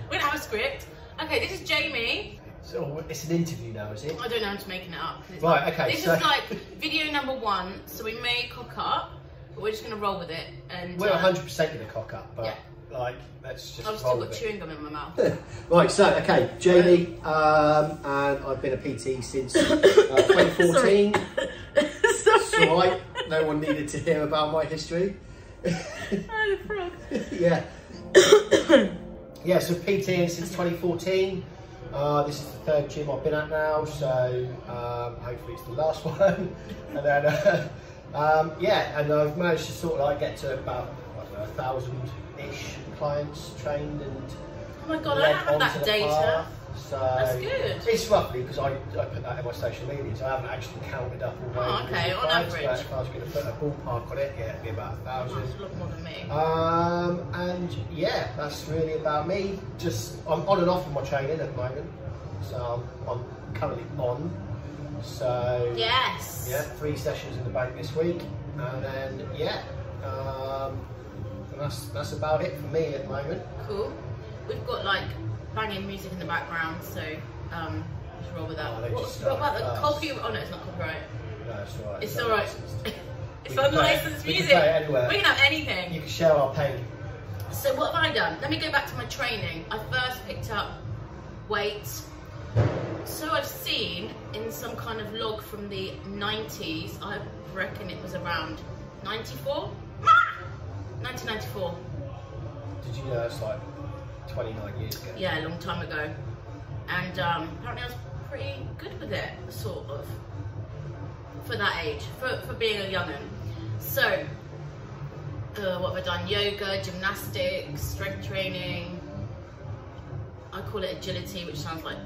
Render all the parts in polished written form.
We don't have a script. Okay, this is Jamie. So it's an interview now, is it? I don't know, I'm just making it up. Right, okay. This is like video number 1, so we may cock up, but we're just going to roll with it. And we're 100% going to cock up, but yeah. like, let's just I've still got chewing gum in my mouth. Right, so, okay, Jamie, and I've been a PT since 2014. Sorry. Alright, no one needed to hear about my history. Oh, the frog. Yeah. Yeah, so PTing since 2014. This is the 3rd gym I've been at now, so hopefully it's the last one. And then, yeah, and I've managed to sort of like get to about, I don't know, 1,000-ish clients trained and oh my god, I don't have that data. Path. So that's good. It's roughly, because I put that in my social media, so I haven't actually counted up all my okay, on clients, average. but if I was going to put a ballpark on it, yeah, it'd be about 1,000. That's a lot more than me. And yeah, that's really about me. Just, I'm on and off with my training at the moment, so I'm currently on. So yes, yeah, 3 sessions in the bank this week, and then yeah, and that's about it for me at the moment. Cool. We've got like banging music in the background, so just roll with that. Oh, what about the copy? Oh no, it's not copyright. No, it's alright. It's alright. It's unlicensed music. We can play it anywhere. We can have anything. You can share our pain. So what have I done? Let me go back to my training. I first picked up weights. So I've seen in some kind of log from the 90s, I reckon it was around 94? 1994. Did you know it's like 29 years ago? Yeah, a long time ago. And apparently I was pretty good with it, sort of, for that age, for being a young'un. So, what have I done? Yoga, gymnastics, strength training. I call it agility, which sounds like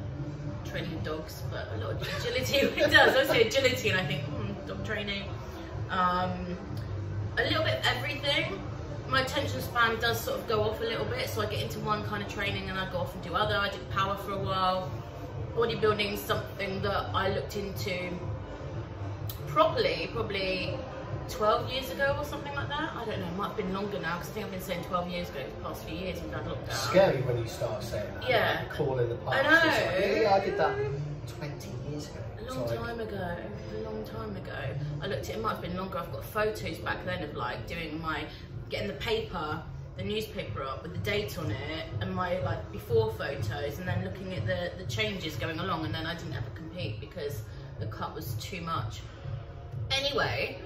training dogs, but a lot of agility it does. I say agility and I think, dog training. A little bit of everything. My attention span does sort of go off a little bit, so I get into one kind of training and I go off and do other. I did power for a while. Bodybuilding is something that I looked into properly, probably 12 years ago or something like that. I don't know, it might have been longer now, because I think I've been saying 12 years ago for the past few years we've had lockdown. It's scary when you start saying that. Yeah. Like calling the past. I know. Like, yeah, I did that 20 years ago. A long time ago. I looked at it, might have been longer. I've got photos back then of like doing getting the paper, the newspaper up with the date on it, and my like before photos, and then looking at the changes going along, and then I didn't ever compete because the cut was too much. Anyway,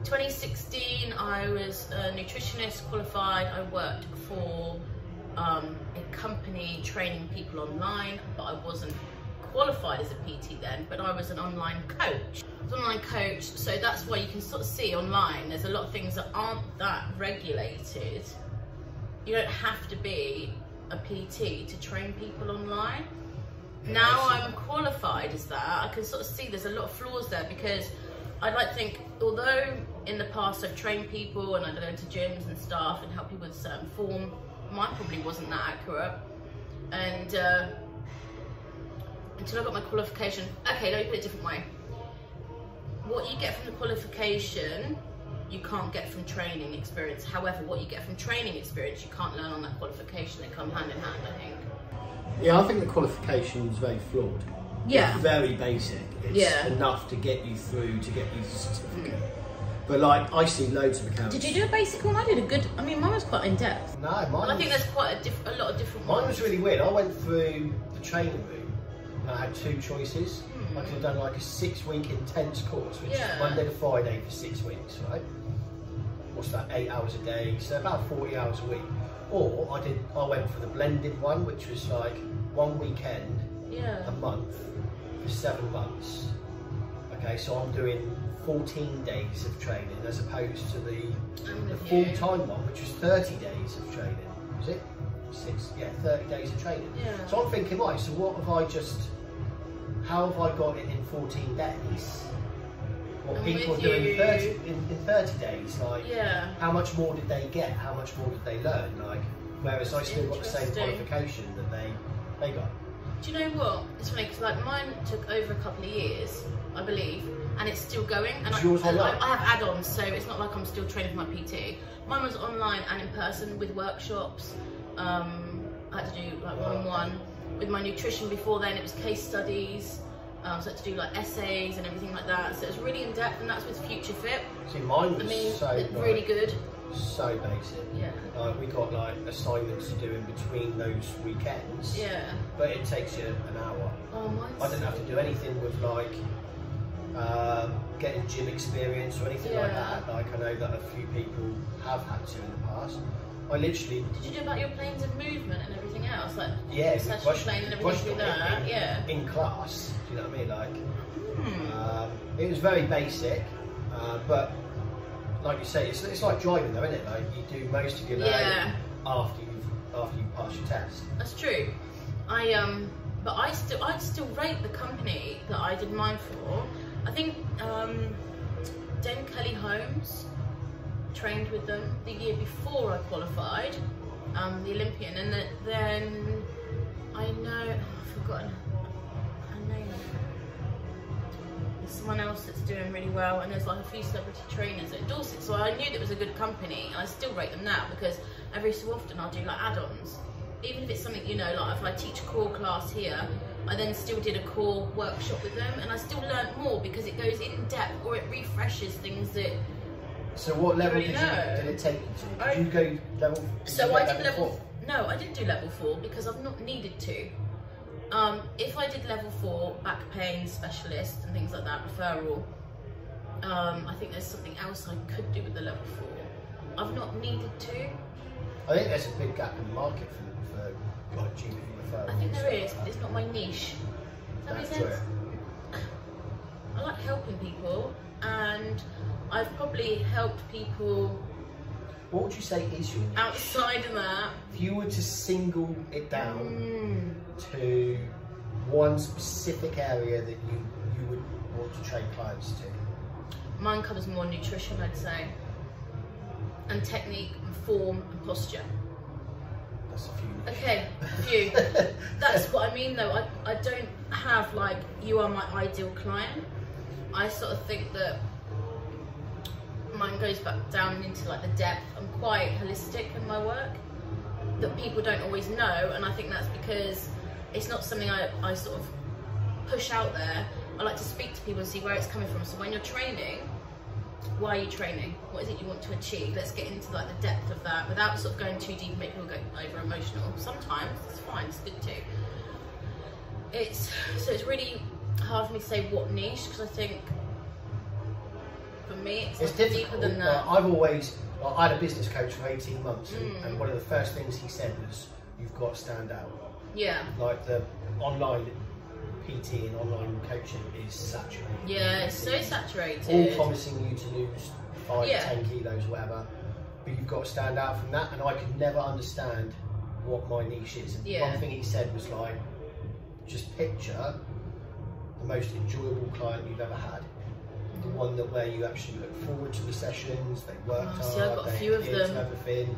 2016 I was a nutritionist, qualified. I worked for a company training people online, but I wasn't qualified as a PT then, but I was an online coach. So that's why you can sort of see online there's a lot of things that aren't that regulated. You don't have to be a PT to train people online. Yeah, now I'm qualified as that, I can sort of see there's a lot of flaws there, because I'd like to think, although in the past I've trained people and I've gone to gyms and stuff and helped people with a certain form, mine probably wasn't that accurate. And until I got my qualification, okay, let me put it a different way. What you get from the qualification, you can't get from training experience. However, what you get from training experience, you can't learn on that qualification. They come hand in hand, I think. Yeah, I think the qualification is very flawed. Yeah. It's very basic. It's enough to get you through, to get you the certificate. But like, I see loads of accounts. Did you do a basic one? I did a good, I mean, mine was quite in depth. No, mine I think there's quite a lot of different ones. Mine was really weird. I went through the training route and I had 2 choices. I could have done like a 6-week intense course, which is Monday to Friday for 6 weeks, right? What's that, 8 hours a day, so about 40 hours a week. Or I went for the blended one, which was like 1 weekend a month for 7 months. Okay, so I'm doing 14 days of training as opposed to the full-time one, which was 30 days of training. Was it? 30 days of training. Yeah. So I'm thinking, right, so what have I how have I got it in 14 days? What people are doing in 30 days, like, how much more did they get? How much more did they learn? Like, whereas I still got the same qualification that they got. Do you know what? It's funny, because like mine took over a couple of years, I believe, and it's still going. And I have add-ons, so it's not like I'm still training for my PT. Mine was online and in person with workshops. I had to do like one-on-one with my nutrition. Before then it was case studies, so I had to do like essays and everything like that. So it was really in depth, and that's with Future Fit. See, mine was really good. So basic. Yeah. We got like assignments to do in between those weekends. Yeah. But it takes you an hour. Oh, mine's I didn't have to do anything with like getting gym experience or anything like that. Like I know that a few people have had to in the past. I literally. Did you do about your planes of movement and everything else? Like plane and everything through that? In class. Do you know what I mean? Like, it was very basic, but. Like you say, it's like driving though, isn't it? Like you do most of your day after you pass your test. That's true. But I'd still rate the company that I did mine for. I think Dame Kelly Holmes trained with them the year before I qualified, the Olympian, and then I know I've forgotten her name. Someone else that's doing really well, and there's like a few celebrity trainers that endorse it, so I knew that it was a good company, and I still rate them now because every so often I'll do like add-ons, even if it's something, you know, like if I teach a core class here, I then still did a core workshop with them, and I still learned more because it goes in depth, or it refreshes things that. So what level did it take you to? Did you go level? So I did level. No, I didn't do level 4 because I've not needed to. If I did level 4 back pain specialist and things like that, referral, I think there's something else I could do with the level 4. I've not needed to. I think there's a big gap in the market for like GP referrals. I think there is, but it's not my niche. Does that make sense? I like helping people, and I've probably helped people. What would you say is your niche? Outside of that, if you were to single it down to one specific area that you would want to train clients to? Mine covers more nutrition, I'd say, and technique and form and posture. That's a few. Okay, a few. That's what I mean though. I don't have like, you are my ideal client. I sort of think that mine goes back down into like the depth. I'm quite holistic in my work that people don't always know, and I think that's because it's not something I sort of push out there. I like to speak to people and see where it's coming from. So when you're training, why are you training? What is it you want to achieve? Let's get into like the depth of that without sort of going too deep and make people go over emotional. Sometimes it's fine, it's good too. So it's really hard for me to say what niche, because I think for me it's like deeper than that. I've always, I had a business coach for 18 months and one of the first things he said was, you've got to stand out. Yeah. Like the online PT and online coaching is saturated. Yeah, it's so saturated. All promising you to lose 5, 10 kilos, whatever, but you've got to stand out from that, and I could never understand what my niche is. And one thing he said was like, just picture the most enjoyable client you've ever had. The one that where you actually look forward to the sessions, they worked hard, see, I've got a few of them. Everything.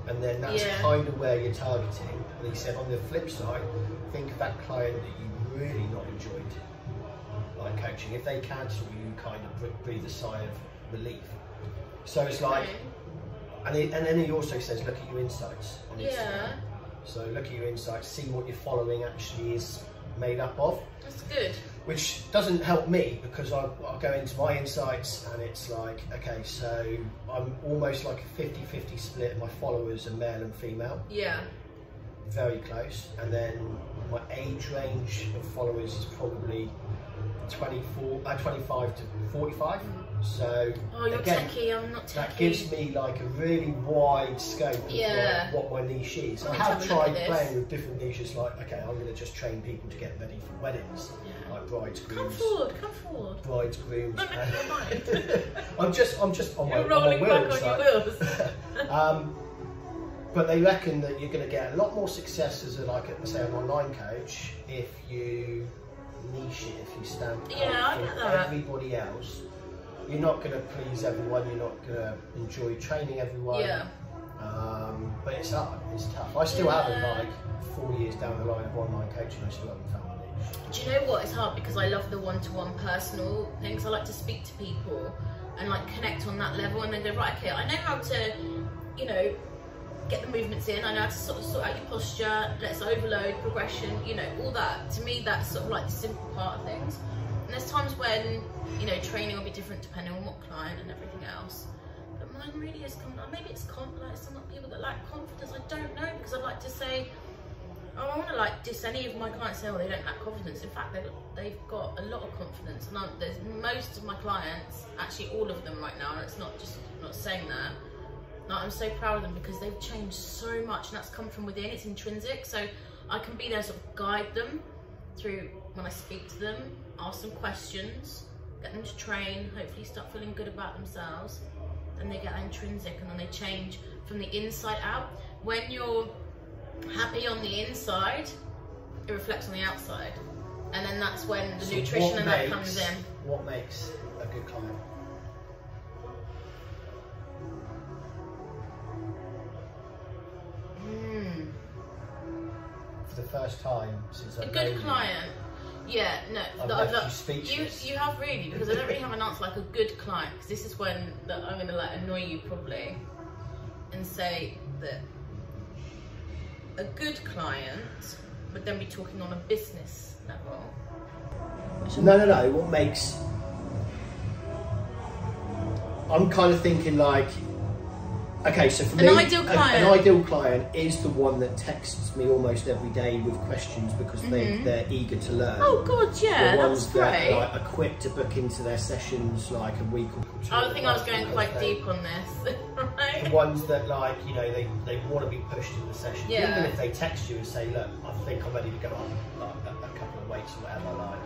And then that's kind of where you're targeting. And he said on the flip side, think of that client that you really not enjoyed like coaching. If they cancel, you kind of breathe a sigh of relief. So it's like, and then he also says, look at your insights on Instagram. So look at your insights, see what your following actually is made up of. That's good. Which doesn't help me, because I'll go into my insights and it's like, okay, so I'm almost like a 50-50 split. My followers are male and female. Yeah. Very close. And then my age range of followers is probably 25 to 45. So you're again, techie, I'm not techie. That gives me like a really wide scope of like what my niche is. I have tried playing with different niches, like, okay, I'm going to just train people to get ready for weddings, like brides, grooms. Come forward. Brides, grooms. I'm just on You're my rolling wheels. Back on your wheels. But they reckon that you're going to get a lot more success as say an online coach if you niche it, if you stand out from everybody else. You're not going to please everyone, you're not going to enjoy training everyone. Yeah. But it's hard, it's tough. I still haven't, like 4 years down the line of online coaching, I still haven't found my niche. Do you know what? It's hard because I love the one-to-one personal things. I like to speak to people and like connect on that level, and then go, right, okay, I know how to, you know, get the movements in. I know how to sort out your posture, let's overload, progression, you know, all that. To me, that's sort of like the simple part of things. And there's times when, you know, training will be different depending on what client and everything else. But mine really is, maybe it's like some people that lack confidence. I don't know, because I'd like to say, I don't want to like diss any of my clients say, oh, they don't lack confidence. In fact, they've got a lot of confidence. And there's most of my clients, actually all of them right now, and it's not just, I'm not saying that. No, I'm so proud of them because they've changed so much, and that's come from within, it's intrinsic. So I can be there, sort of guide them through when I speak to them, ask them questions, get them to train, hopefully start feeling good about themselves. Then they get intrinsic, and then they change from the inside out. When you're happy on the inside, it reflects on the outside, and then that's when the nutrition and that comes in. What makes a good client? For the first time since I've known you, client, yeah, no, I've left you speechless. You have really, because I don't really have an answer like a good client, because this is when I'm going to like annoy you probably and say that a good client would then be talking on a business level. No. What makes... I'm kind of thinking like, okay, so for me, an ideal client is the one that texts me almost every day with questions because they're eager to learn. Oh God, yeah, the ones that's great. That like, are quick to book into their sessions like a week or two. I think I was going quite deep on this. Right? The ones that like, you know, they want to be pushed in the session. Yeah. Even if they text you and say, look, I think I'm ready to go up like, a couple of weights or whatever, like.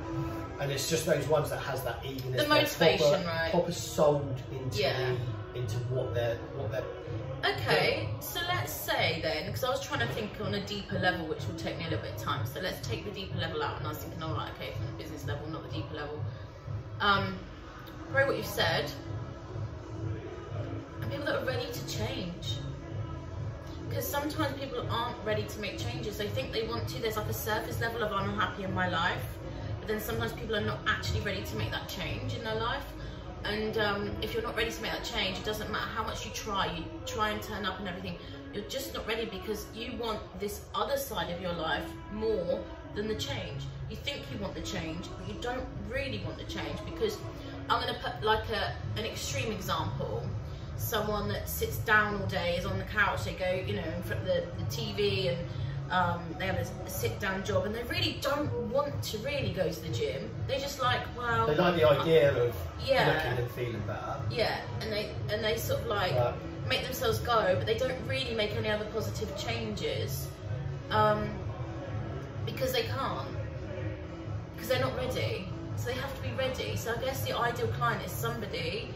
And it's just those ones that has that eagerness. The motivation, proper, right? Proper sold into what they're Okay, doing. so let's say then, because I was trying to think on a deeper level, which will take me a little bit of time. So let's take the deeper level out, and I was thinking, all right, okay, from the business level, not the deeper level. Probably what you've said, and people that are ready to change. Because sometimes people aren't ready to make changes. They think they want to. There's like a surface level of I'm unhappy in my life, but then sometimes people are not actually ready to make that change in their life. And if you're not ready to make that change, it doesn't matter how much you try and turn up and everything, you're just not ready because you want this other side of your life more than the change. You think you want the change, but you don't really want the change, because I'm going to put like an extreme example. Someone that sits down all day, is on the couch, they go, you know, in front of the TV, and they have a sit-down job, and they really don't want to really go to the gym. They just like, well, they like the idea of looking and feeling better. Yeah, and they sort of like make themselves go, but they don't really make any other positive changes because they can't, because they're not ready. So they have to be ready. So I guess the ideal client is somebody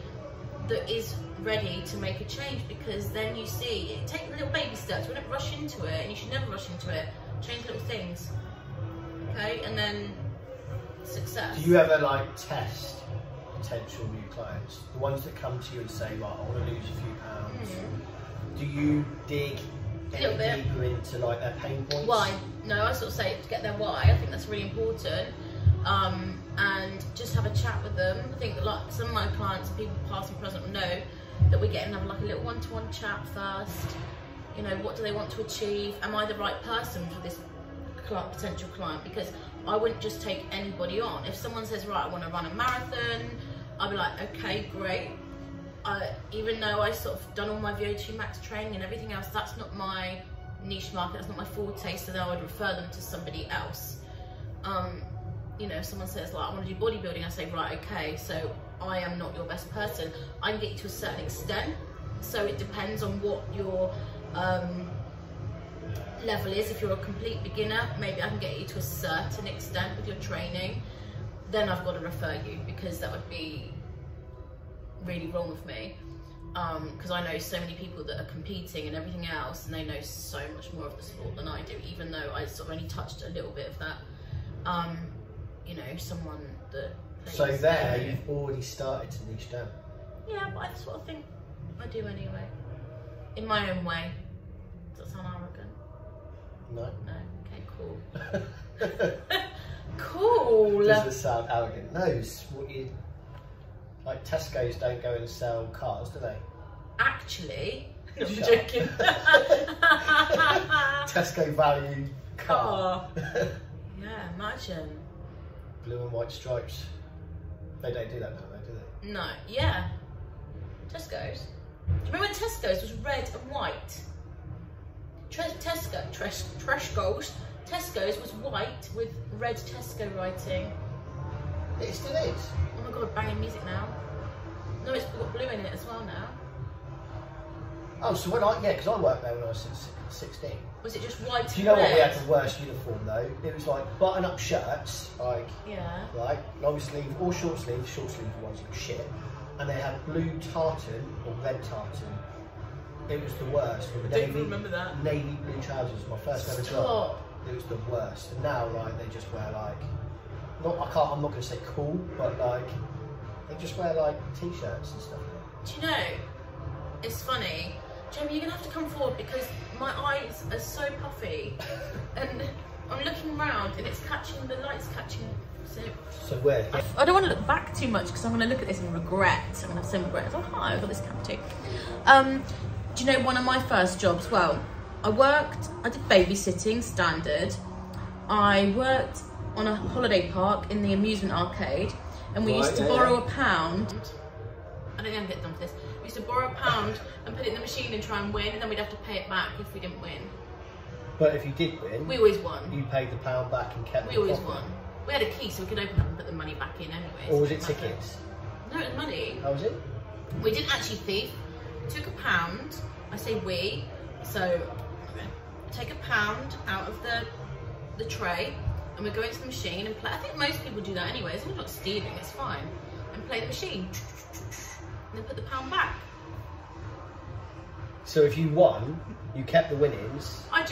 that is ready to make a change, because then you see, take little baby steps. We don't rush into it, and you should never rush into it. Change little things, okay, and then success. Do you ever like test potential new clients, the ones that come to you and say, right, I want to lose a few pounds? Do you dig any deeper into like their pain points? Why? No, I sort of say to get their why. I think that's really important. And just have a chat with them. I think that like some of my clients, people past and present, will know that we get and have like a little one-to-one chat first. You know, what do they want to achieve? Am I the right person for this potential client? Because I wouldn't just take anybody on. If someone says, right, I want to run a marathon, I'll be like, okay, great. Even though I sort of done all my VO2 max training and everything else, that's not my niche market, that's not my forte, so then I would refer them to somebody else. You know, if someone says like, I want to do bodybuilding, I say, right, okay, so I am not your best person. I can get you to a certain extent, so it depends on what your level is. If you're a complete beginner, maybe I can get you to a certain extent with your training, then I've got to refer you, because that would be really wrong of me, because I know so many people that are competing and everything else, and they know so much more of the sport than I do, even though I sort of only touched a little bit of that. You know, someone that plays. So there, you've already started to niche down. Yeah, but I sort of think I do anyway, in my own way. Does that sound arrogant? No. No. Okay, cool. Cool. Does this sound arrogant? No, it's what you... Like Tesco's don't go and sell cars, do they? Actually, No, I'm joking. Tesco value car. Yeah, imagine. Blue and white stripes. They don't do that now, do they? No, yeah. Tesco's. Do you remember when Tesco's was red and white? Tesco's was white with red Tesco writing. It still is. Oh my god, banging music now. No, it's got blue in it as well now. Oh, so when because I worked there when I was 16. Was it just white and Do you know red? what? We had the worst uniform though. It was like button-up shirts, like right, long sleeve or short sleeve. Short sleeve ones were shit, and they had blue tartan or red tartan. It was the worst. I don't even remember that. Navy blue trousers. My first ever job. It was the worst. And now, like, they just wear like, I'm not going to say cool, but like, they just wear like t-shirts and stuff. Do you know? It's funny. Jamie, you're gonna have to come forward because my eyes are so puffy, and I'm looking around and it's catching, the light's catching. So where? I don't want to look back too much because I'm going to look at this and regret. I'm going to have some regret. Oh hi, I've got this cavity. Do you know one of my first jobs? Well, I did babysitting, standard. I worked on a holiday park in the amusement arcade, and we used to borrow £1. I don't think I'm getting done for this. We used to borrow £1 and put it in the machine and try and win, and then we'd have to pay it back if we didn't win. But if you did win, we always won. You paid the £1 back and kept. We always won. We had a key so we could open up and put the money back in anyway. Or was it tickets? No, it was money. How was it? We didn't actually thief. We took £1. I say we. So take £1 out of the tray and we go into the machine and play. I think most people do that anyway. It's not stealing, it's fine. And play the machine. And then put the £1 back. So if you won, you kept the winnings. I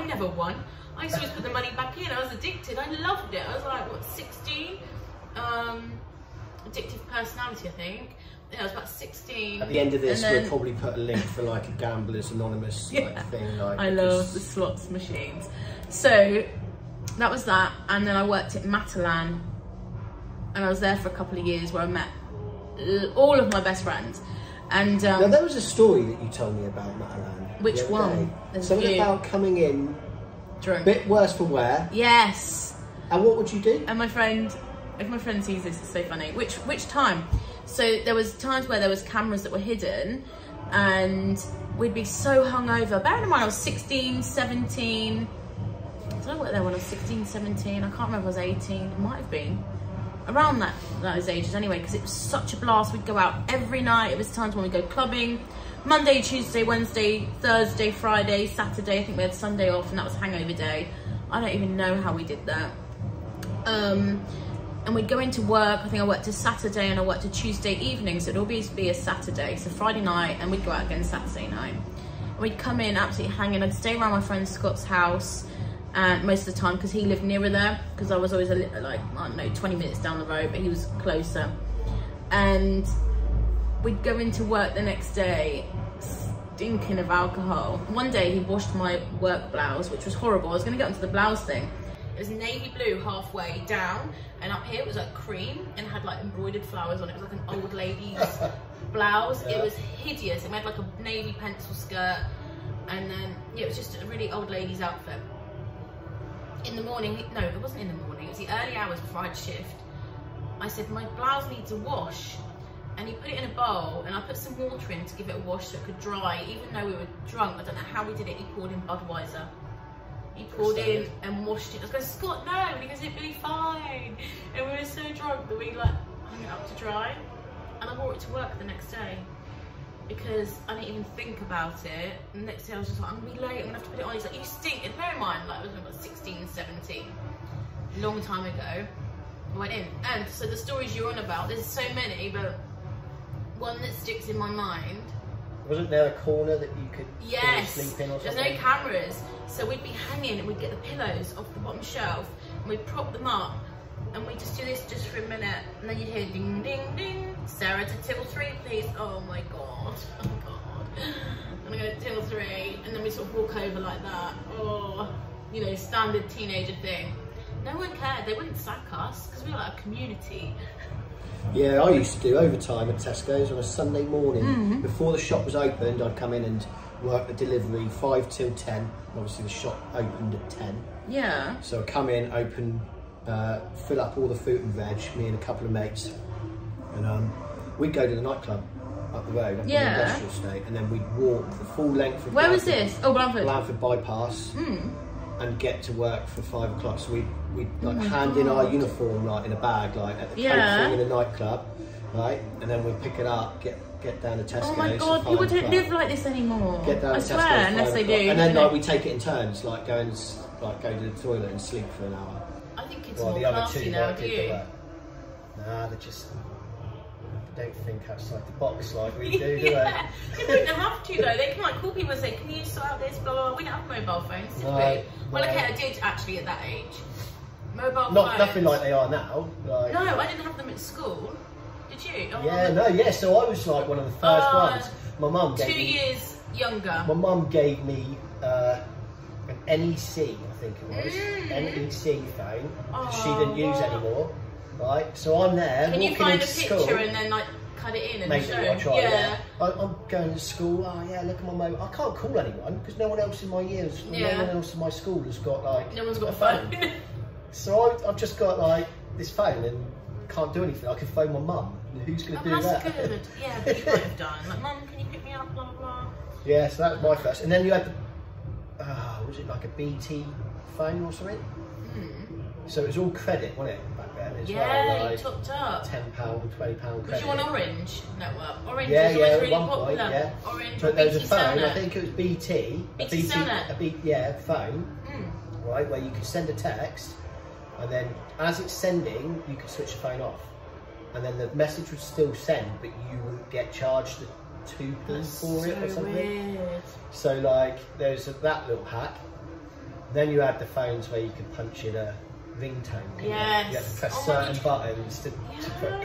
never won. I used to always put the money back in. I was addicted. I loved it. I was like, what, 16? Addictive personality, I think. Yeah, I was about 16. At the end of this, we'll probably put a link for like a Gamblers Anonymous thing. Like, I love the slots machines. So that was that. And then I worked at Matalan. And I was there for a couple of years where I met all of my best friends. And now there was a story that you told me about Matalan. Which one? Something about coming in drunk. A bit worse for wear. Yes. And what would you do? And my friend, if my friend sees this, it's so funny. Which time? So there was times where there was cameras that were hidden and we'd be so hungover. Bearing in mind I was 16, 17. Did I work there when I was 16, 17? I can't remember if I was 18. It might have been. Around those ages anyway, because it was such a blast. We'd go out every night. It was times when we'd go clubbing. Monday, Tuesday, Wednesday, Thursday, Friday, Saturday. I think we had Sunday off and that was hangover day. I don't even know how we did that. And we'd go into work. I think I worked a Saturday and I worked a Tuesday evening. So it'd always be a Saturday. So Friday night and we'd go out again Saturday night. And we'd come in absolutely hanging. I'd stay around my friend Scott's house. And most of the time, because he lived nearer there, because I was always like, I don't know, 20 minutes down the road, but he was closer. And we'd go into work the next day, stinking of alcohol. One day he washed my work blouse, which was horrible. I was going to get onto the blouse thing. It was navy blue halfway down, and up here it was like cream and had like embroidered flowers on it. It was like an old lady's blouse. Yeah. It was hideous. It made like a navy pencil skirt, and then yeah, it was just a really old lady's outfit. In the morning, no, it wasn't in the morning, it was the early hours before I had shift. I said, my blouse needs a wash. And he put it in a bowl and I put some water in to give it a wash so it could dry. Even though we were drunk, I don't know how we did it, he poured in Budweiser. He poured in and washed it. I was going, Scott, no, and he goes, it'll be fine. And we were so drunk that we like hung it up to dry. And I wore it to work the next day, because I didn't even think about it. And the next day I was just like, I'm gonna be late, I'm gonna have to put it on. He's like, you stink. And bear in mind, like I was about 16, 17, long time ago. I went in. And so the stories you're on about, there's so many, but one that sticks in my mind. Wasn't there a corner that you could sleep in or something? There's no cameras. So we'd be hanging and we'd get the pillows off the bottom shelf and we'd prop them up and we'd just do this just for a minute, and then you'd hear ding, ding, ding. Sarah to till 3, please. Oh my God. Oh God. I'm gonna go to till 3, and then we sort of walk over like that. Oh, you know, standard teenager thing. No one cared. They wouldn't sack us because we were like a community. Yeah, I used to do overtime at Tesco's on a Sunday morning. Before the shop was opened, I'd come in and work the delivery 5 till 10. Obviously the shop opened at 10. Yeah. So I come in, open, fill up all the fruit and veg, me and a couple of mates, and we'd go to the nightclub up the road, up the industrial estate, and then we'd walk the full length of Where was this? Oh, Blandford. Blandford bypass, and get to work for 5 o'clock. So we'd like hand in our uniform like in a bag, like at the coat thing in the nightclub, right? And then we'd pick it up, get down to Tesco's. Oh my god, people don't live like this anymore. Get down I to swear, Tesco's unless they do. And then like we take it in turns, like go to the toilet and sleep for an hour. I think it's more classy now, do you? Nah, they just don't think outside the box like we do they? They don't have to though. They can like call people and say, can you sort out this, blah, blah, blah. We don't have mobile phones, did we? Well, okay, I did actually at that age. Mobile phones. Nothing like they are now. Like, no, I didn't have them at school. Did you? Oh, so I was like one of the first ones. My mum gave 2 years younger. My mum gave me an NEC, I think it was, NEC phone. She didn't use anymore. Right, so I'm there. Can you find a picture school, and then like cut it in and maybe show? I'll try. Yeah, I'm going to school. Oh yeah, look at my mobile. I can't call anyone because no one else in my years, no one else in my school has got like. No one's got a phone. So I've just got like this phone and can't do anything. I can phone my mum. Who's going to do that? That's good. Yeah, but you might have done. Like, Mum, can you pick me up? Blah blah blah. Yeah, so that was my first. And then you had the, was it like a BT phone or something? So it was all credit, wasn't it, back then? As well, like you topped up. £10, £20 credit. Was you on Orange network? Orange was always really popular. Orange but or there was BT a phone, Cellnet. I think it was BT. BT Cellnet. Yeah, phone, right, where you could send a text, and then as it's sending, you could switch the phone off. And then the message would still send, but you wouldn't get charged the 2p for it or something. Weird. So like, there's that little hack. Then you had the phones where you could punch in a ringtone. Yes. You had to press certain buttons to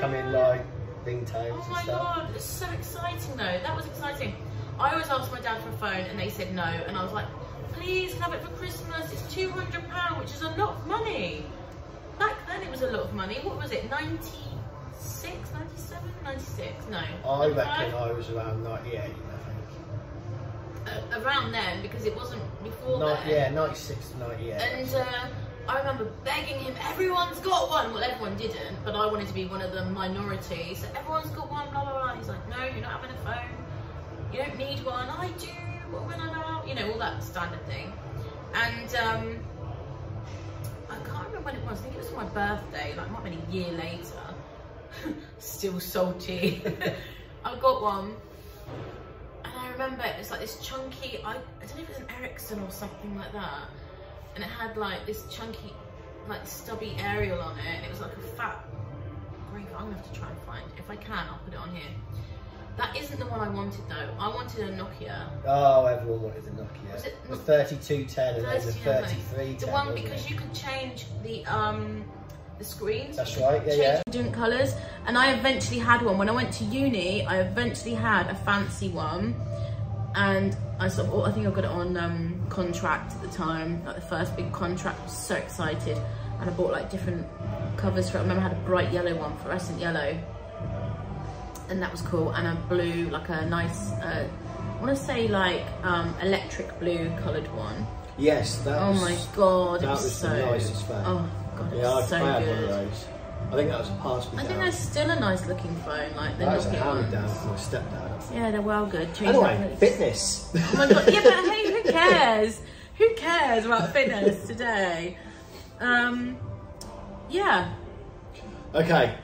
come in like ringtones and stuff. Oh my god, it's so exciting though. That was exciting. I always asked my dad for a phone and they said no, and I was like, please have it for Christmas. It's £200, which is a lot of money. Back then it was a lot of money. What was it, 96, 97, 96? No. I reckon I was around 98, I think. Around then, because it wasn't before then. Yeah, 96 to 98. And I remember begging him, everyone's got one. Well, everyone didn't, but I wanted to be one of the minorities. So everyone's got one, blah, blah, blah. And he's like, no, you're not having a phone. You don't need one. I do, when I go out. You know, all that standard thing. And I can't remember when it was. I think it was for my birthday. Like, it might have been a year later. Still salty. I got one. I remember it was like this chunky, I don't know if it was an Ericsson or something like that, and it had like this chunky, like stubby aerial on it, and it was like a fat green. I'm gonna have to try and find it. If I can, I'll put it on here. That isn't the one I wanted though. I wanted a Nokia. Oh, everyone wanted the Nokia. Was it the 3210 and then the 3310. The one because you could change the screens. That's right, yeah. Different colours, and I eventually had one. When I went to uni, I eventually had a fancy one, and I think I got it on contract at the time, like the first big contract. I was so excited, and I bought like different covers for it. I remember I had a bright yellow one, fluorescent yellow, and that was cool, and a blue, like a nice, I want to say like electric blue coloured one. Yes, that was, my god, that it was so, the nicest phone. Oh god, it yeah, was so I had good. one of those. I think that was a pass me down. I think that's still a nice looking phone, like the that was a Nokia hand down ones. from my stepdad. Yeah, they're well good. Anyway, fitness. Oh my god, yeah, but hey, who cares? Who cares about fitness today? Yeah. Okay.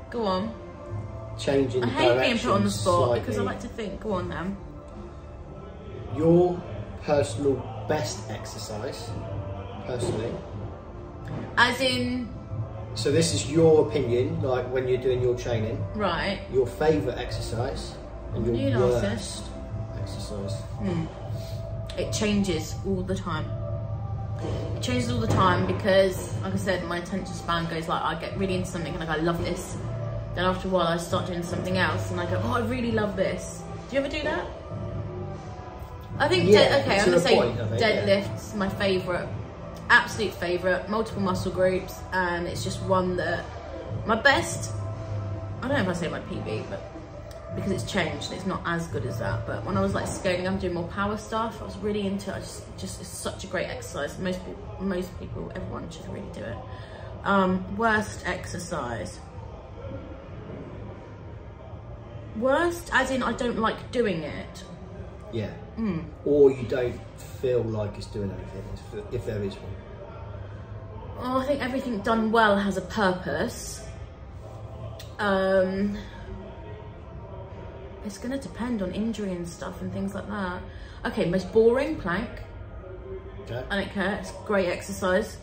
Go on. Changing I hate being put on the spot slightly. because I like to think. Go on then. Your personal best exercise, personally. As in. So this is your opinion, like when you're doing your training. Right. Your favourite exercise and your worst exercise. It changes all the time. It changes all the time because, like I said, my attention span goes like, I get really into something and I go, I love this. Then after a while I start doing something else and I go, oh, I really love this. Do you ever do that? I think, okay, I'm going to say deadlifts, my favourite. Absolute favourite, multiple muscle groups, and it's just one that, my best, I don't know if I say my PB, but because it's changed. It's not as good as that. But when I was like scaling, I'm doing more power stuff. I was really into it. Just it's such a great exercise. Most people, everyone should really do it. Worst exercise. Worst, as in I don't like doing it. Yeah. Or you don't feel like it's doing anything, if there is one. Oh, I think everything done well has a purpose. It's gonna depend on injury and stuff and things like that. Okay, most boring, plank. Okay. I don't care, it's great exercise.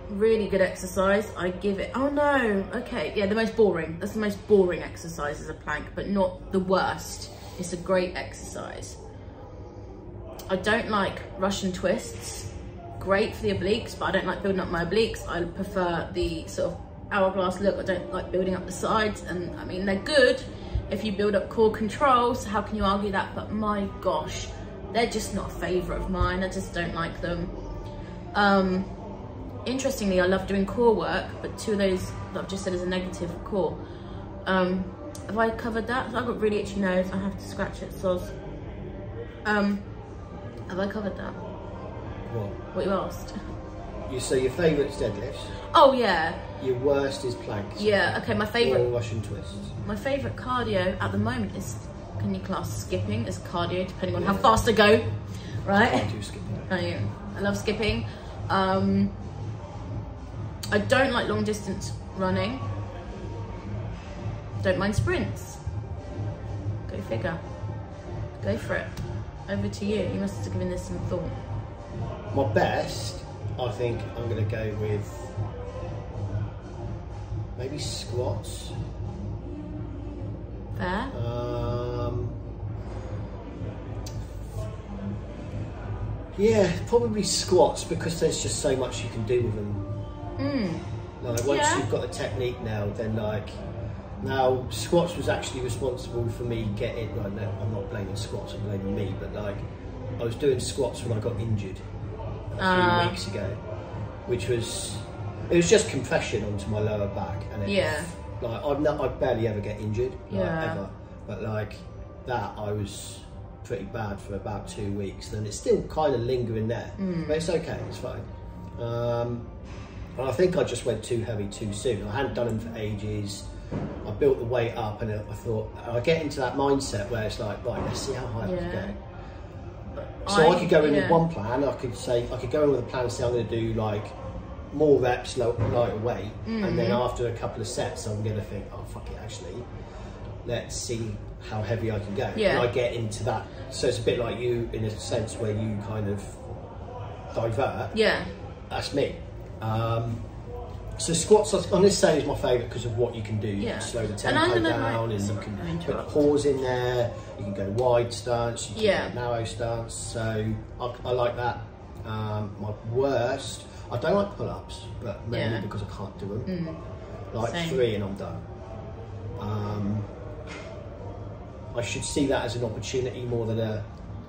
Really good exercise. I give it, oh no, okay, yeah, the most boring. That's the most boring exercise is a plank, but not the worst. It's a great exercise. I don't like Russian twists. Great for the obliques, but I don't like building up my obliques. I prefer the sort of hourglass look. I don't like building up the sides, and I mean, they're good if you build up core control, so how can you argue that? But my gosh, they're just not a favourite of mine. I just don't like them. Interestingly, I love doing core work, but two of those that I've just said is a negative core. Have I covered that? I've got really itchy nose. I have to scratch it, soz. Have I covered that? What you asked? You say your favourite's deadlifts. Oh yeah. Your worst is planks. Yeah. Okay. My favourite. Or Russian twists. My favourite cardio at the moment is, can you class skipping as cardio depending on how fast I go, right? I do skipping. I love skipping. I don't like long distance running. Don't mind sprints. Go figure. Go for it. Over to you. You must have given this some thought. My best, I think I'm going to go with maybe squats. Fair. Yeah, probably squats, because there's just so much you can do with them. Like once you've got the technique now, then like now squats was actually responsible for me getting. Well, no, I'm not blaming squats. I'm blaming me. But like I was doing squats when I got injured a few weeks ago, which was just compression onto my lower back, and it was, like I barely ever get injured, like, ever. But like that, I was pretty bad for about 2 weeks. Then it's still kind of lingering there, but it's okay. It's fine. And I think I just went too heavy too soon. I hadn't done them for ages. I built the weight up, and I thought, I get into that mindset where it's like, right, let's see how high I can go. So I could go in with one plan. I could go in with a plan and say I'm going to do like more reps, lighter weight, and then after a couple of sets, I'm going to think, oh fuck it, actually, let's see how heavy I can go. And I get into that. So it's a bit like you in a sense where you kind of divert. Yeah. That's me. So squats, I'm going to say, is my favourite because of what you can do. You can slow the tempo down, and you can put pause in there. You can go wide stance, you can go narrow stance. So I like that. My worst, I don't like pull-ups, but mainly because I can't do them. Like 3 and I'm done. I should see that as an opportunity more than a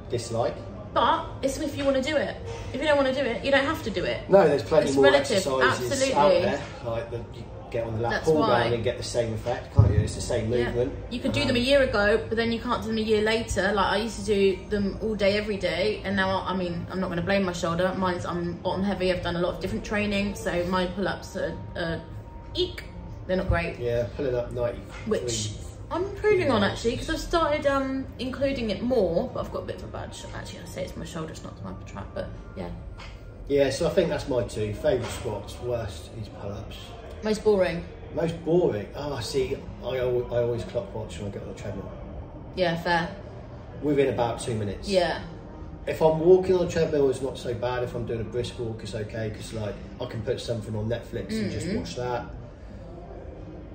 dislike. But it's if you want to do it. If you don't want to do it, you don't have to do it. No, there's plenty more exercises out there. Like you get on the lat pull down and get the same effect, can't you? It's the same movement. You could do them a year ago, but then you can't do them a year later. Like I used to do them all day, every day, and now I mean, I'm not going to blame my shoulder. I'm bottom heavy. I've done a lot of different training, so my pull-ups are eek. They're not great. Yeah, pulling up 90. Which I'm improving on actually, because I've started including it more, but I've got a bit of a bad shot. Actually, I say it's my shoulder, it's not my trap, but yeah. Yeah, so I think that's my 2 favourite squats. Worst is pull-ups. Most boring. Most boring. Oh, see, I always clock watch when I get on the treadmill. Yeah, fair. Within about 2 minutes. Yeah. If I'm walking on the treadmill, it's not so bad. If I'm doing a brisk walk, it's okay, because like I can put something on Netflix and just watch that.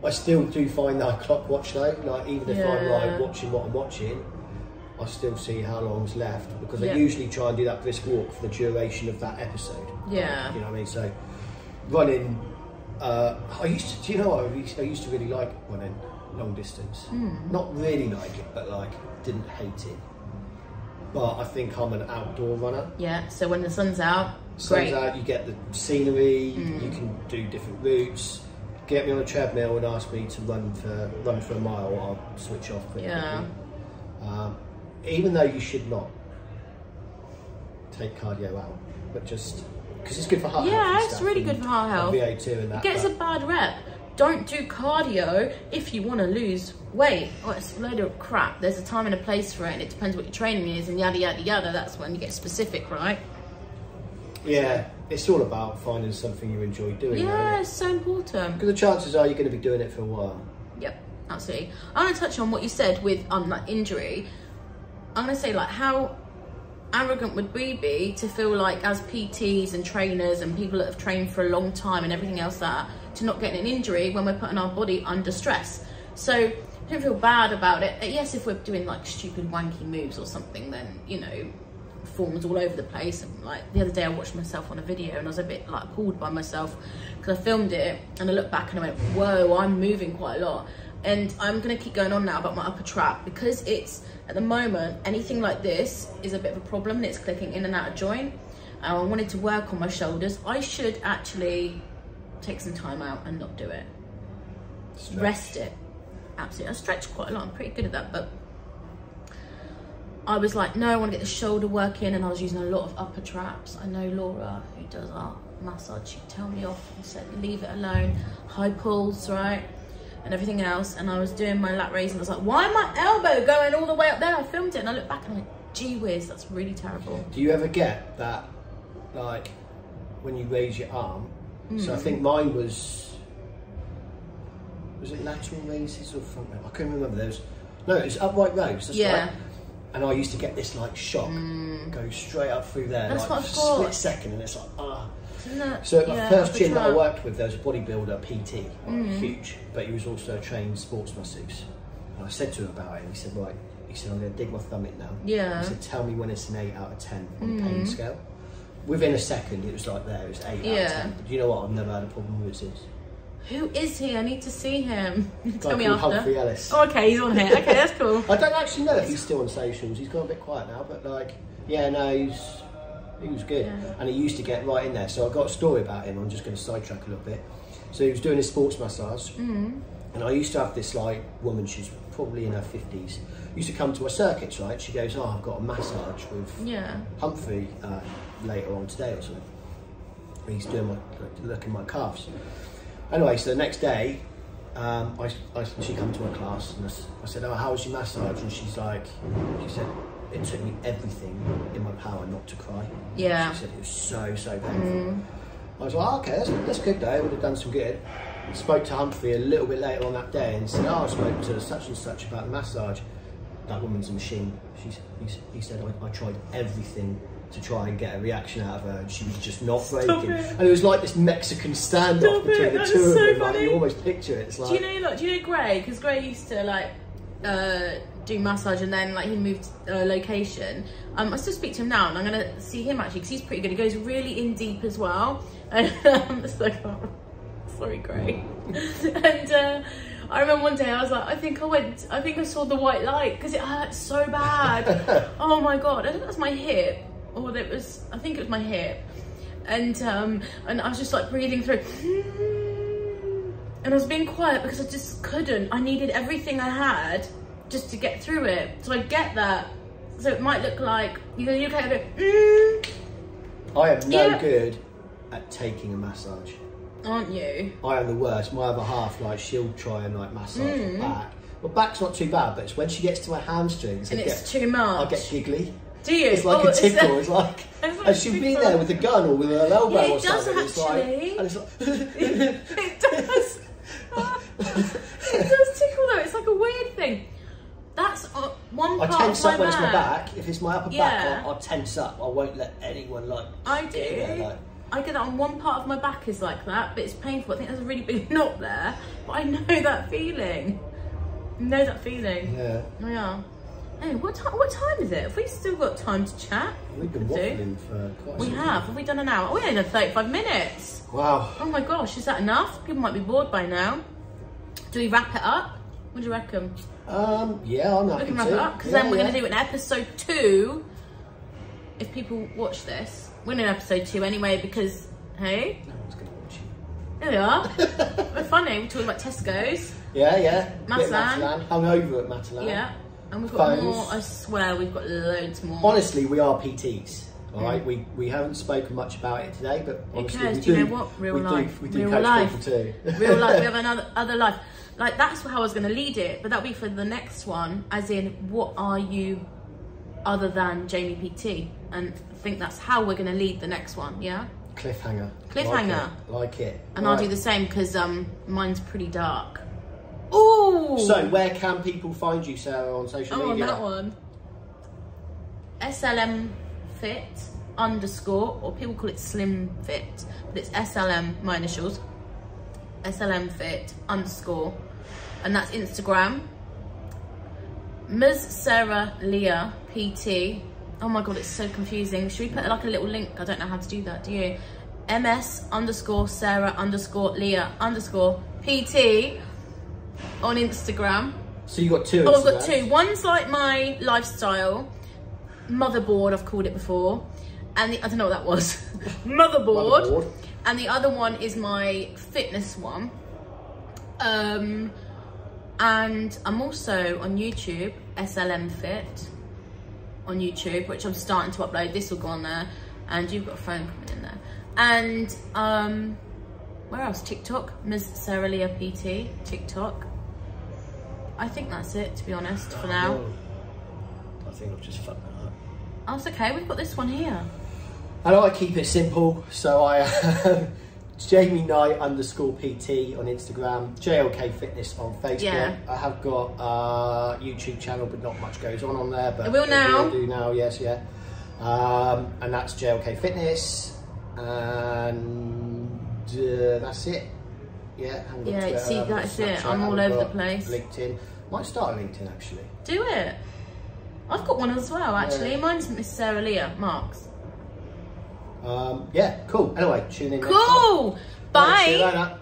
I still do find that I clock watch though, like even if I'm like watching what I'm watching, I still see how long's left, because I usually try and do that brisk walk for the duration of that episode. Yeah. You know what I mean? So running, I used to, do you know what, I used to really like running long distance. Not really like it, but like didn't hate it. But I think I'm an outdoor runner. Yeah, so when the sun's out, you get the scenery, you can do different routes. get me on a treadmill and ask me to run for a mile, I'll switch off quickly. Yeah. Even though you should not take cardio out, but just because it's good for heart health. Yeah, it's really good for heart health. VO2 and that. It gets a bad rep. Don't do cardio if you want to lose weight. Oh, it's a load of crap. There's a time and a place for it, and it depends what your training is, and yada yada yada. That's when you get specific, right? Yeah, it's all about finding something you enjoy doing. Yeah, it's so important. Because the chances are you're going to be doing it for a while. Yep, absolutely. I want to touch on what you said with that injury. I'm going to say, like, how arrogant would we be to feel like, as PTs and trainers and people that have trained for a long time and everything else, that to not get an injury when we're putting our body under stress. So don't feel bad about it. Yes, if we're doing like stupid wanky moves or something, then, you know, forms all over the place. And like the other day I watched myself on a video and I was a bit like appalled by myself because I filmed it and I looked back and I went, whoa, I'm moving quite a lot. And I'm going to keep going on now about my upper trap, because it's, at the moment, anything like this is a bit of a problem and it's clicking in and out of joint. I wanted to work on my shoulders. I should actually take some time out and not do it. Stretch. Rest it. Absolutely. I stretch quite a lot. I'm pretty good at that, but I was like, no, I want to get the shoulder work in, and I was using a lot of upper traps. I know Laura, who does our massage, she'd tell me off and said, leave it alone. High pulls, right? And everything else. And I was doing my lat raise and I was like, why my elbow going all the way up there? I filmed it and I looked back and I went, gee whiz, that's really terrible. Do you ever get that, like, when you raise your arm? So I think mine was it lateral raises or front raise? I couldn't remember those. No, it was upright raise. That's right. And I used to get this like shock, go straight up through there, that's like what I've got. Split second, and it's like, ah. So the first gym that I worked with, there was a bodybuilder, PT, huge, but he was also a trained sports masseuse. And I said to him about it, and he said, right, he said, I'm going to dig my thumb in now. Yeah. He said, tell me when it's an 8 out of 10 on the pain scale. Within a second, it was like there, it was 8 out of 10. But you know what? I've never had a problem with this. Who is he? I need to see him. Tell me after. Humphrey Ellis. Oh, okay, he's on here. Okay, that's cool. I don't actually know if he's still on socials. He's gone a bit quiet now, but like, yeah, no, he was good. Yeah. And he used to get right in there. So I've got a story about him. I'm just going to sidetrack a little bit. So he was doing his sports massage. And I used to have this like woman, she's probably in her 50s, used to come to my circuits, right? She goes, oh, I've got a massage with Humphrey later on today or something. He's doing looking at my calves. Anyway, so the next day, she come to my class and I said, oh, how was your massage? And she said, it took me everything in my power not to cry. Yeah. She said it was so painful. I was like, oh, okay, that's good though, I would have done some good. Spoke to Humphrey a little bit later on that day and said, oh, I spoke to such and such about the massage. That woman's a machine. He said, I tried everything to try and get a reaction out of her, and she was just not breaking. And it was like this Mexican standoff between the two of them. Like, you almost picture it. It's like, do you know Gray? Because Gray used to like do massage, and then like he moved location. I still speak to him now, and I'm gonna see him actually because he's pretty good. He goes really in deep as well. And it's like, oh, sorry, Gray. And I remember one day I was like, I think I saw the white light because it hurt so bad. Oh my god! I think that's my hip. Or I think it was my hip, and I was just like breathing through, and I was being quiet because I just couldn't. I needed everything I had just to get through it. So I get that. So it might look like you kind of go. I am no good at taking a massage. Aren't you? I am the worst. My other half, like, she'll try and like massage my back. Well, back's not too bad, but it's when she gets to my hamstrings and it's too much. I get giggly. Do you? It's like a tickle. It's like, and she'll be there with a gun or with her elbow or something. It does actually. It's like, it does. It does tickle though. It's like a weird thing. That's one part of my back. I tense up when it's my back. If it's my upper back, I'll tense up. I won't let anyone like. I do. I get that on one part of my back is like that, but it's painful. I think there's a really big knot there, but I know that feeling. Yeah. Oh, yeah. Hey, what time is it? Have we still got time to chat? We've been waffling for quite a while. We have. Have we done an hour? We only done 35 minutes. Wow. Oh my gosh, is that enough? People might be bored by now. Do we wrap it up? What do you reckon? Yeah, I'm happy to. We can wrap it up because then we're going to do an episode 2. If people watch this, we're in episode 2 anyway because, hey? No one's going to watch Here we are. We're funny. We're talking about Tesco's. Yeah. Matalan. Hung over at Matalan. Yeah. And we've got Phones. more, I swear, we've got loads more. Honestly, we are PTs. All right, we haven't spoken much about it today, but honestly, who cares? Do you know what? Real life. We do Real coach people too. Real life. We have other life. Like, that's how I was going to lead it, but that'll be for the next one. As in, what are you other than Jamie PT? And I think that's how we're going to lead the next one. Yeah. Cliffhanger. Like it. And I'll do the same because mine's pretty dark. Ooh. So where can people find you, Sarah, on social media? On that one. SLM Fit _, or people call it Slim Fit, but it's SLM, my initials. SLM Fit _, and that's Instagram. Ms. Sarah Leah PT. Oh my god, it's so confusing. Should we put like a little link? I don't know how to do that, do you? MS _ Sarah _ Leah _ PT on Instagram. So you got two. Oh, I've got two. One's like my lifestyle motherboard, I've called it before, and I don't know what that was. motherboard. And the other one is my fitness one. And I'm also on YouTube, SLM Fit on YouTube, which I'm starting to upload. This will go on there, and you've got a phone coming in there. And where else? TikTok, Ms. Sarah Leah PT, TikTok. I think that's it, to be honest, for now. I think I've just fucked that up. Oh, it's okay, we've got this one here. I like to keep it simple, so I Jamie Knight _ PT on Instagram, JLK Fitness on Facebook. Yeah. I have got a YouTube channel, but not much goes on there. But it will now. It will do now, yes, yeah. And that's JLK Fitness, and that's it. Yeah, yeah. See, that's it. I'm all over the place. LinkedIn. Might start a LinkedIn actually. Do it. I've got one as well, actually. Yeah. Mine's Miss Sarah Leah Marks. Yeah, cool. Anyway, tune in. Cool. Bye. Right, see you later.